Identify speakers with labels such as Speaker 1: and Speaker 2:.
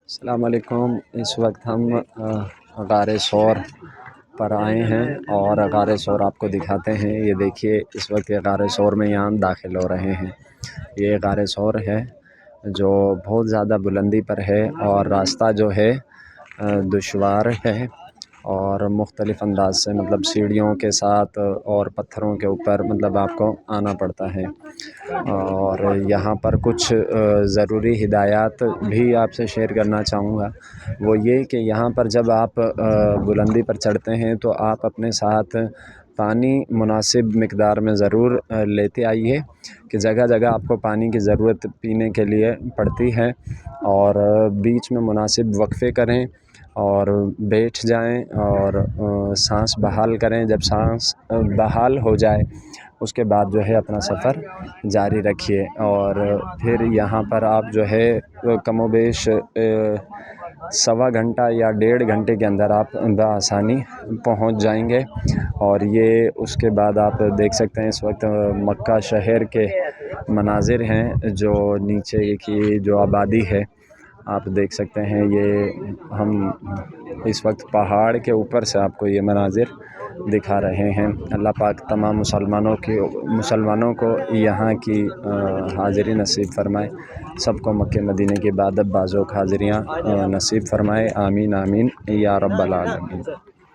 Speaker 1: السلام علیکم۔ اس وقت ہم غار ثور پر آئے ہیں اور غار ثور آپ کو دکھاتے ہیں۔ یہ دیکھیے اس وقت یہ غار ثور میں یہاں داخل ہو رہے ہیں۔ یہ غار ثور ہے جو بہت زیادہ بلندی پر ہے اور راستہ جو ہے دشوار ہے اور مختلف انداز سے مطلب سیڑھیوں کے ساتھ اور پتھروں کے اوپر مطلب آپ کو آنا پڑتا ہے۔ اور یہاں پر کچھ ضروری ہدایات بھی آپ سے شیئر کرنا چاہوں گا، وہ یہ کہ یہاں پر جب آپ بلندی پر چڑھتے ہیں تو آپ اپنے ساتھ پانی مناسب مقدار میں ضرور لیتے آئیے کہ جگہ جگہ آپ کو پانی کی ضرورت پینے کے لیے پڑتی ہے، اور بیچ میں مناسب وقفے کریں اور بیٹھ جائیں اور سانس بحال کریں۔ جب سانس بحال ہو جائے اس کے بعد جو ہے اپنا سفر جاری رکھیے، اور پھر یہاں پر آپ جو ہے کم و بیش سوا گھنٹہ یا 1.5 گھنٹے کے اندر آپ بآسانی پہنچ جائیں گے۔ اور یہ اس کے بعد آپ دیکھ سکتے ہیں اس وقت مکہ شہر کے مناظر ہیں، جو نیچے کی جو آبادی ہے آپ دیکھ سکتے ہیں۔ یہ ہم اس وقت پہاڑ کے اوپر سے آپ کو یہ مناظر دکھا رہے ہیں۔ اللہ پاک تمام مسلمانوں کو یہاں کی حاضری نصیب فرمائے، سب کو مکہ مدینہ کی عبادت بازوق حاضریاں نصیب فرمائے، آمین آمین یا رب العالمین۔